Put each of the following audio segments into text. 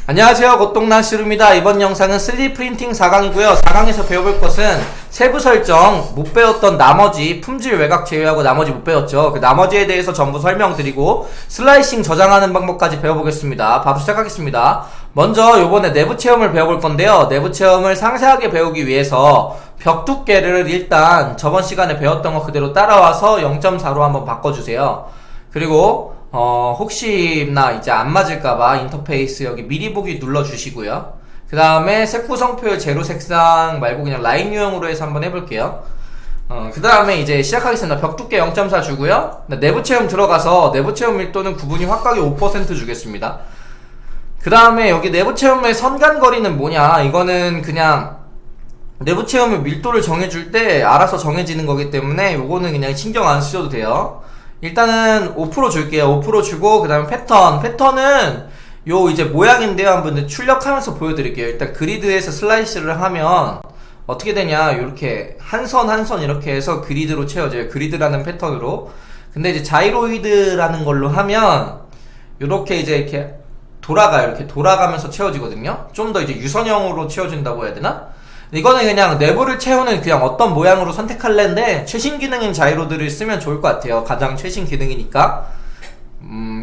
안녕하세요, 고똥난시루입니다. 이번 영상은 3D 프린팅 4강이고요 4강에서 배워볼 것은 세부 설정, 못 배웠던 나머지 품질 외곽 제외하고 나머지 못 배웠죠. 그 나머지에 대해서 전부 설명드리고 슬라이싱 저장하는 방법까지 배워보겠습니다. 바로 시작하겠습니다. 먼저 요번에 내부 체험을 배워볼 건데요. 내부 체험을 상세하게 배우기 위해서 벽 두께를 일단 저번 시간에 배웠던 거 그대로 따라와서 0.4로 한번 바꿔주세요. 그리고 혹시나 이제 안 맞을까봐 인터페이스 여기 미리 보기 눌러주시고요. 그 다음에 색 구성표를 제로 색상 말고 그냥 라인 유형으로 해서 한번 해볼게요. 그 다음에 이제 시작하겠습니다. 벽 두께 0.4 주고요. 내부 체험 들어가서 내부 체험 밀도는 구분이 확각이 5% 주겠습니다. 그 다음에 여기 내부 체험의 선간거리는 뭐냐, 이거는 그냥 내부 체험의 밀도를 정해줄 때 알아서 정해지는 거기 때문에 요거는 그냥 신경 안 쓰셔도 돼요. 일단은 5% 줄게요. 5% 주고, 그 다음에 패턴은 요 이제 모양인데요. 한번 출력하면서 보여드릴게요. 일단 그리드에서 슬라이스를 하면 어떻게 되냐, 요렇게 한 선 한 선 이렇게 해서 그리드로 채워져요. 그리드라는 패턴으로. 근데 이제 자이로이드라는 걸로 하면 요렇게 이제 이렇게 이렇게 돌아가면서 채워지거든요. 좀 더 이제 유선형으로 채워진다고 해야 되나? 이거는 그냥 내부를 채우는 그냥 어떤 모양으로 선택할래인데 최신 기능인 자이로드를 쓰면 좋을 것 같아요. 가장 최신 기능이니까.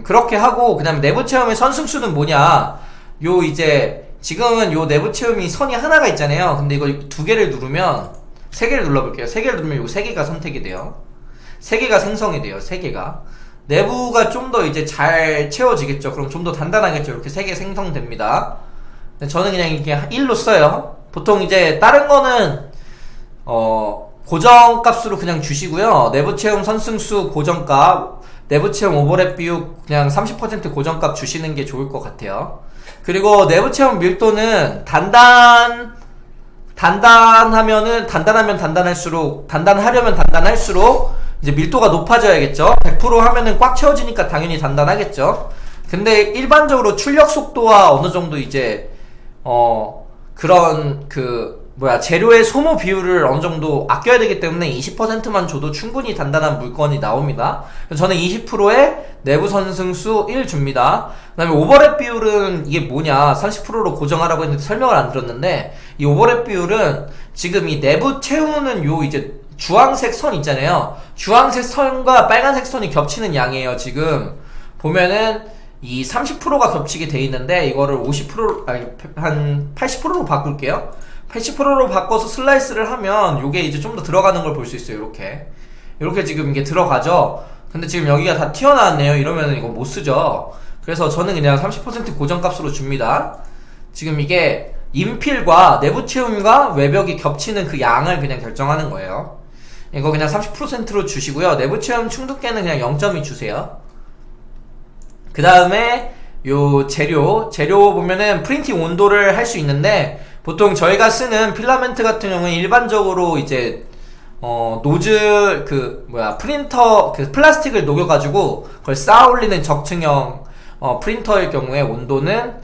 그렇게 하고, 그 다음에 내부 체험의 선승수는 뭐냐, 요 이제 지금은 요 내부 체험이 선이 하나가 있잖아요. 근데 이거 두 개를 누르면, 세 개를 눌러볼게요. 세 개를 누르면 요 세 개가 선택이 돼요. 세 개가 생성이 돼요. 세 개가 내부가 좀 더 이제 잘 채워지겠죠. 그럼 좀 더 단단하겠죠. 이렇게 세 개 생성됩니다. 근데 저는 그냥 이렇게 1로 써요. 보통 이제 다른 거는 고정값으로 그냥 주시고요. 내부 체험 선승수 고정값, 내부 체험 오버랩 비율 그냥 30% 고정값 주시는 게 좋을 것 같아요. 그리고 내부 체험 밀도는 단단하려면 단단할수록 이제 밀도가 높아져야겠죠. 100% 하면은 꽉 채워지니까 당연히 단단하겠죠. 근데 일반적으로 출력 속도와 어느 정도 이제 그런 재료의 소모 비율을 어느 정도 아껴야 되기 때문에 20%만 줘도 충분히 단단한 물건이 나옵니다. 저는 20%에 내부 선승수 1 줍니다. 그 다음에 오버랩 비율은 이게 뭐냐, 30%로 고정하라고 했는데 설명을 안 들었는데, 이 오버랩 비율은 지금 이 내부 채우는 요 이제 주황색 선 있잖아요. 주황색 선과 빨간색 선이 겹치는 양이에요. 지금 보면은 이 30%가 겹치게 돼 있는데, 이거를 한 80%로 바꿀게요. 80%로 바꿔서 슬라이스를 하면 요게 이제 좀 더 들어가는 걸 볼 수 있어요. 이렇게 지금 이게 들어가죠. 근데 지금 여기가 다 튀어나왔네요. 이러면은 이거 못 쓰죠. 그래서 저는 그냥 30% 고정값으로 줍니다. 지금 이게 인필과 내부 채움과 외벽이 겹치는 그 양을 그냥 결정하는 거예요. 이거 그냥 30%로 주시고요. 내부 채움 충돌계는 그냥 0.2 주세요. 그 다음에 요 재료 보면은 프린팅 온도를 할 수 있는데, 보통 저희가 쓰는 필라멘트 같은 경우는 일반적으로 이제 노즐 프린터 플라스틱을 녹여가지고 그걸 쌓아 올리는 적층형 프린터일 경우에 온도는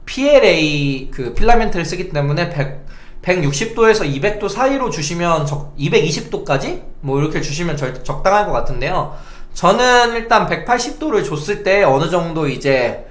PLA 필라멘트를 쓰기 때문에 160도에서 200도 사이로 주시면 220도까지 뭐 이렇게 주시면 적당할 것 같은데요. 저는 일단 180도를 줬을 때 어느 정도 이제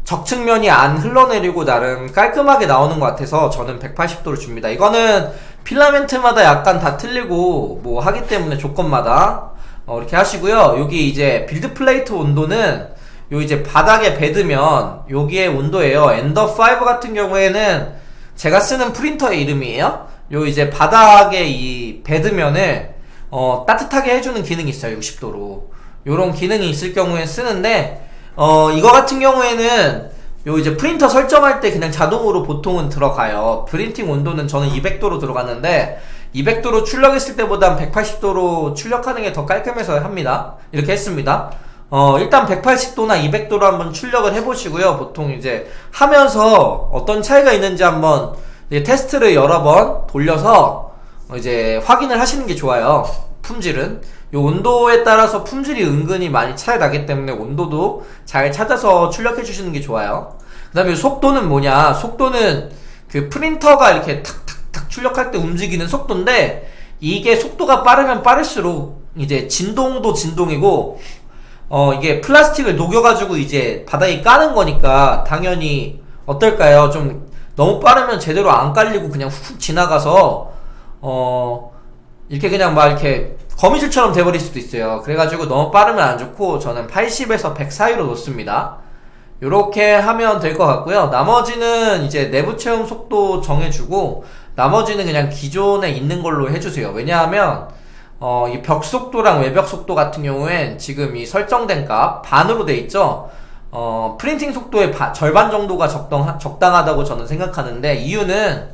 적층면이 안 흘러내리고 나름 깔끔하게 나오는 것 같아서 저는 180도를 줍니다. 이거는 필라멘트마다 약간 다 틀리고 뭐 하기 때문에 조건마다 이렇게 하시고요. 여기 이제 빌드 플레이트 온도는 요 이제 바닥에 베드면 여기에 온도예요. 엔더 5 같은 경우에는 제가 쓰는 프린터의 이름이에요. 요 이제 바닥에 이 베드면을 따뜻하게 해주는 기능이 있어요. 60도로 요런 기능이 있을 경우에 쓰는데, 이거 같은 경우에는 요 이제 프린터 설정할 때 그냥 자동으로 보통은 들어가요. 프린팅 온도는 저는 200도로 들어갔는데 200도로 출력했을 때보단 180도로 출력하는 게 더 깔끔해서 합니다. 이렇게 했습니다. 일단 180도나 200도로 한번 출력을 해보시고요. 보통 이제 하면서 어떤 차이가 있는지 한번 이제 테스트를 여러 번 돌려서 이제 확인을 하시는 게 좋아요. 품질은 요 온도에 따라서 품질이 은근히 많이 차이 나기 때문에 온도도 잘 찾아서 출력해 주시는 게 좋아요. 그 다음에 속도는 뭐냐, 속도는 그 프린터가 이렇게 탁탁탁 출력할 때 움직이는 속도인데, 이게 속도가 빠르면 빠를수록 이제 진동도 진동이고 이게 플라스틱을 녹여가지고 이제 바닥에 까는 거니까 당연히 어떨까요? 좀 너무 빠르면 제대로 안 깔리고 그냥 훅 지나가서 이렇게 그냥 막 이렇게 거미줄처럼 돼버릴 수도 있어요. 그래가지고 너무 빠르면 안 좋고 저는 80에서 100 사이로 놓습니다. 요렇게 하면 될 것 같고요. 나머지는 이제 내부 체험 속도 정해주고 나머지는 그냥 기존에 있는 걸로 해주세요. 왜냐하면 이 벽 속도랑 외벽 속도 같은 경우엔 지금 이 설정된 값 반으로 돼 있죠. 프린팅 속도의 절반 정도가 적당하다고 저는 생각하는데, 이유는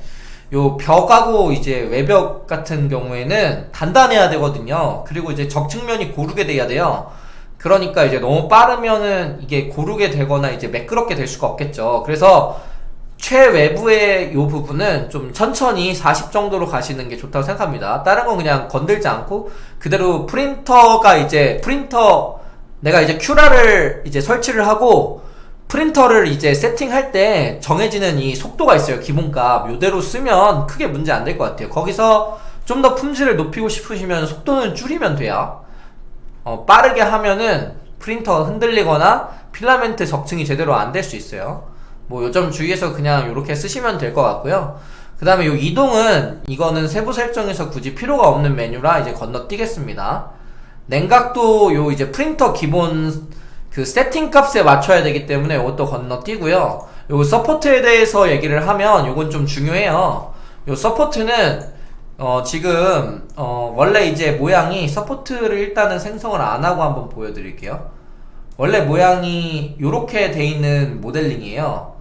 요 벽하고 이제 외벽 같은 경우에는 단단해야 되거든요. 그리고 이제 적층면이 고르게 돼야 돼요. 그러니까 이제 너무 빠르면은 이게 고르게 되거나 이제 매끄럽게 될 수가 없겠죠. 그래서 최외부의 요 부분은 좀 천천히 40 정도로 가시는 게 좋다고 생각합니다. 다른 건 그냥 건들지 않고 그대로 내가 이제 큐라를 이제 설치를 하고 프린터를 이제 세팅할 때 정해지는 이 속도가 있어요. 기본값. 요대로 쓰면 크게 문제 안 될 것 같아요. 거기서 좀 더 품질을 높이고 싶으시면 속도는 줄이면 돼요. 빠르게 하면은 프린터가 흔들리거나 필라멘트 적층이 제대로 안 될 수 있어요. 뭐 요점 주의해서 그냥 요렇게 쓰시면 될 것 같고요. 그 다음에 요 이동은 이거는 세부 설정에서 굳이 필요가 없는 메뉴라 이제 건너뛰겠습니다. 냉각도 요 이제 프린터 기본 그 세팅 값에 맞춰야 되기 때문에 요것도 건너뛰고요. 요 서포트에 대해서 얘기를 하면 요건 좀 중요해요. 요 서포트는 지금 원래 이제 모양이 서포트를 일단은 생성을 안 하고 한번 보여드릴게요. 원래 모양이 요렇게 돼 있는 모델링이에요.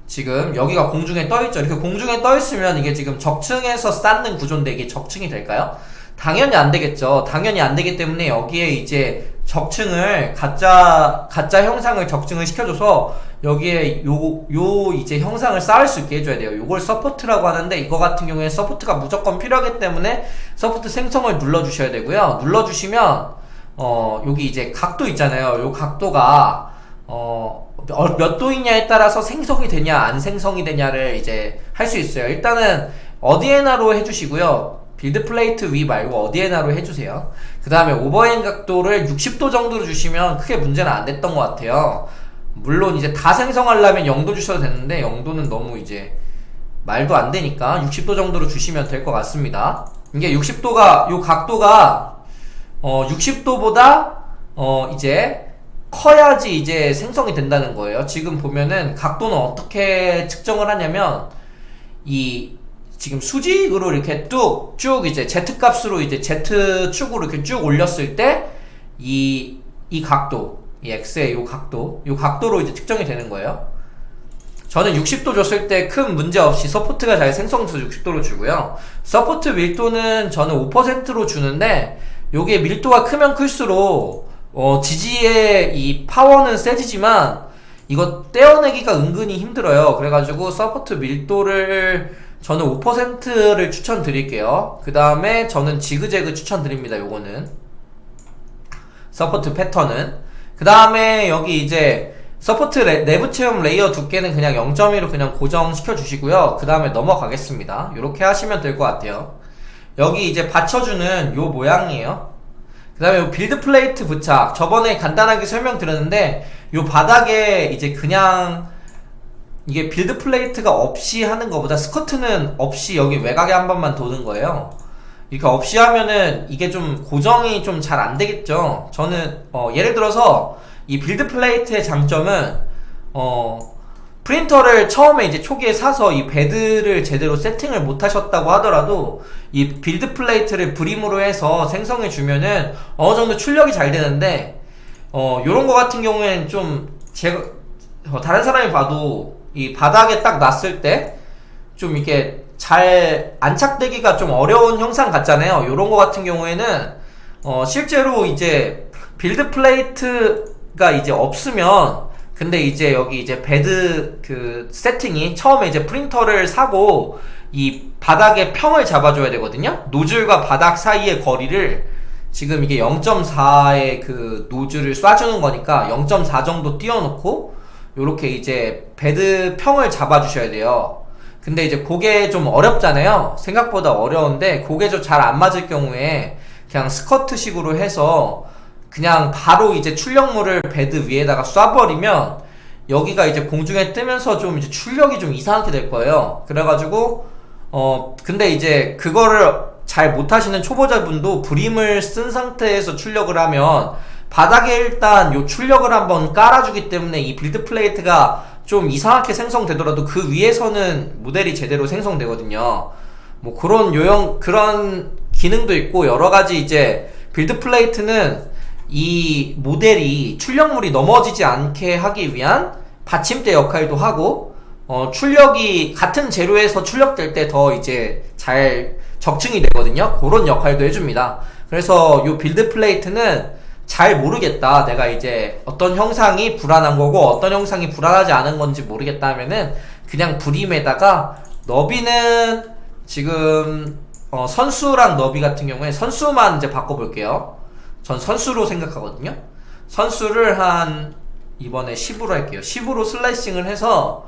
지금 여기가 공중에 떠있죠. 이렇게 공중에 떠있으면 이게 지금 적층에서 쌓는 구조인데 이게 적층이 될까요? 당연히 안 되겠죠. 당연히 안 되기 때문에 여기에 이제 적층을 가짜 형상을 적층을 시켜줘서 여기에 요 이제 형상을 쌓을 수 있게 해줘야 돼요. 요걸 서포트라고 하는데, 이거 같은 경우에 서포트가 무조건 필요하기 때문에 서포트 생성을 눌러주셔야 되고요. 눌러주시면 여기 이제 각도 있잖아요. 요 각도가 몇 도이냐에 따라서 생성이 되냐 안 생성이 되냐를 이제 할 수 있어요. 일단은 어디에나로 해주시고요. 빌드 플레이트 위 말고 어디에나로 해주세요. 그 다음에 오버핸 각도를 60도 정도로 주시면 크게 문제는 안 됐던 것 같아요. 물론 이제 다 생성하려면 0도 주셔도 되는데 0도는 너무 이제 말도 안 되니까 60도 정도로 주시면 될 것 같습니다. 이게 60도가 요 각도가 60도보다 이제 커야지 이제 생성이 된다는 거예요. 지금 보면은 각도는 어떻게 측정을 하냐면 지금 수직으로 이렇게 쭉 이제 Z 값으로 이제 Z축으로 이렇게 쭉 올렸을 때 이 각도, 이 X의 요 각도로 이제 측정이 되는 거예요. 저는 60도 줬을 때 큰 문제 없이 서포트가 잘 생성돼서 60도로 주고요. 서포트 밀도는 저는 5%로 주는데, 요게 밀도가 크면 클수록 지지의 이 파워는 세지지만 이거 떼어내기가 은근히 힘들어요. 그래가지고 서포트 밀도를 저는 5%를 추천드릴게요. 그 다음에 저는 지그재그 추천드립니다. 요거는 서포트 패턴은. 그 다음에 여기 이제 서포트 내부 체험 레이어 두께는 그냥 0.2로 그냥 고정시켜 주시고요. 그 다음에 넘어가겠습니다. 요렇게 하시면 될 것 같아요. 여기 이제 받쳐주는 요 모양이에요. 그 다음에 요 빌드 플레이트 부착, 저번에 간단하게 설명드렸는데 요 바닥에 이제 그냥 이게 빌드 플레이트가 없이 하는 것보다 스커트는 없이 여기 외곽에 한 번만 도는 거예요. 이렇게 없이 하면은 이게 좀 고정이 좀 잘 안 되겠죠. 저는 예를 들어서 이 빌드 플레이트의 장점은 프린터를 처음에 이제 초기에 사서 이 베드를 제대로 세팅을 못 하셨다고 하더라도 이 빌드 플레이트를 브림으로 해서 생성해 주면은 어느 정도 출력이 잘 되는데, 요런 거 같은 경우에는 좀 제가 다른 사람이 봐도 이 바닥에 딱 놨을 때 좀 이렇게 잘 안착되기가 좀 어려운 형상 같잖아요. 요런 거 같은 경우에는 실제로 이제 빌드 플레이트가 이제 없으면, 근데 이제 여기 이제 베드 그 세팅이 처음에 이제 프린터를 사고 이 바닥에 평을 잡아줘야 되거든요. 노즐과 바닥 사이의 거리를 지금 이게 0.4의 그 노즐을 쏴주는 거니까 0.4 정도 띄워놓고 요렇게 이제 베드 평을 잡아주셔야 돼요. 그 근데 이제 그게 좀 어렵잖아요. 생각보다 어려운데 그게 좀 잘 안 맞을 경우에 그냥 스커트식으로 해서 그냥 바로 이제 출력물을 베드 위에다가 쏴버리면 여기가 이제 공중에 뜨면서 좀 이제 출력이 좀 이상하게 될 거예요. 그래가지고 근데 이제 그거를 잘 못하시는 초보자분도 브림을 쓴 상태에서 출력을 하면 바닥에 일단 요 출력을 한번 깔아주기 때문에 이 빌드 플레이트가 좀 이상하게 생성되더라도 그 위에서는 모델이 제대로 생성되거든요. 뭐 그런 기능도 있고 여러가지 이제 빌드 플레이트는 이 모델이 출력물이 넘어지지 않게 하기 위한 받침대 역할도 하고 출력이 같은 재료에서 출력될 때 더 이제 잘 적층이 되거든요. 그런 역할도 해줍니다. 그래서 요 빌드 플레이트는 잘 모르겠다, 내가 이제 어떤 형상이 불안한 거고 어떤 형상이 불안하지 않은 건지 모르겠다 하면은 그냥 브림에다가 너비는 지금 선수랑 너비 같은 경우에 선수만 이제 바꿔볼게요. 전 선수로 생각하거든요. 선수를 이번에 10으로 할게요. 10으로 슬라이싱을 해서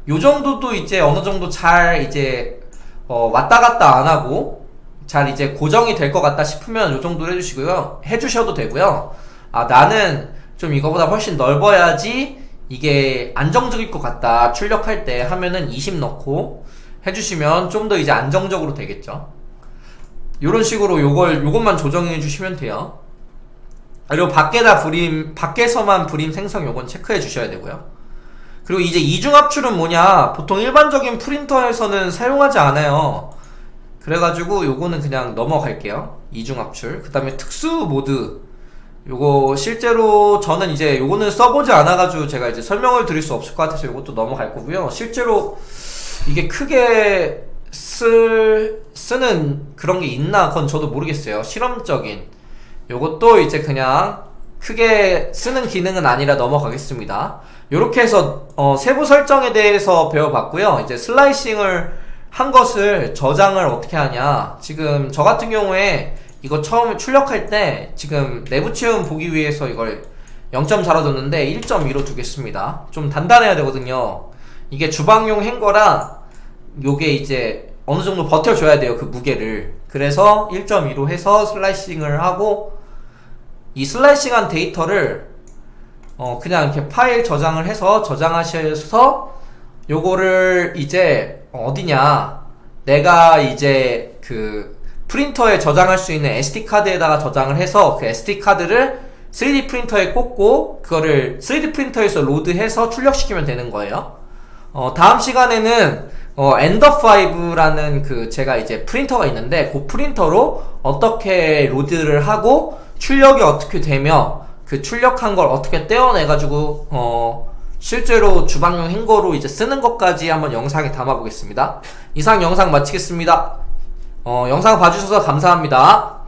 요 정도도 이제 어느 정도 잘 이제 왔다 갔다 안 하고 잘 이제 고정이 될 것 같다 싶으면 요 정도로 해주셔도 되고요. 나는 좀 이거보다 훨씬 넓어야지 이게 안정적일 것 같다 출력할 때 하면은 20 넣고 해주시면 좀 더 이제 안정적으로 되겠죠. 요런 식으로 요것만 조정해 주시면 돼요. 그리고 밖에서만 브림 생성 요건 체크해 주셔야 되고요. 그리고 이제 이중압출은 뭐냐, 보통 일반적인 프린터에서는 사용하지 않아요. 그래가지고 요거는 그냥 넘어갈게요. 이중압출. 그 다음에 특수 모드, 요거 실제로 저는 이제 요거는 써보지 않아가지고 제가 이제 설명을 드릴 수 없을 것 같아서 요것도 넘어갈 거고요. 실제로 이게 크게 쓰는 그런 게 있나 그건 저도 모르겠어요. 실험적인 요것도 이제 그냥 크게 쓰는 기능은 아니라 넘어가겠습니다. 요렇게 해서 세부 설정에 대해서 배워봤고요. 이제 슬라이싱을 한 것을 저장을 어떻게 하냐, 지금 저 같은 경우에 이거 처음에 출력할 때 지금 내부 체온 보기 위해서 이걸 0.4로 뒀는데 1.2로 두겠습니다. 좀 단단해야 되거든요. 이게 주방용 행거라 요게 이제 어느 정도 버텨줘야 돼요, 그 무게를. 그래서 1.2로 해서 슬라이싱을 하고, 이 슬라이싱한 데이터를 그냥 이렇게 파일 저장을 해서 저장하셔서 요거를 이제 어디냐, 내가 이제 그 프린터에 저장할 수 있는 SD카드에다가 저장을 해서 그 SD카드를 3D 프린터에 꽂고 그거를 3D 프린터에서 로드해서 출력시키면 되는 거예요. 다음 시간에는 엔더5라는 그 제가 이제 프린터가 있는데 그 프린터로 어떻게 로드를 하고 출력이 어떻게 되며 그 출력한 걸 어떻게 떼어내가지고 실제로 주방용 행거로 이제 쓰는 것까지 한번 영상에 담아 보겠습니다. 이상 영상 마치겠습니다. 영상 봐주셔서 감사합니다.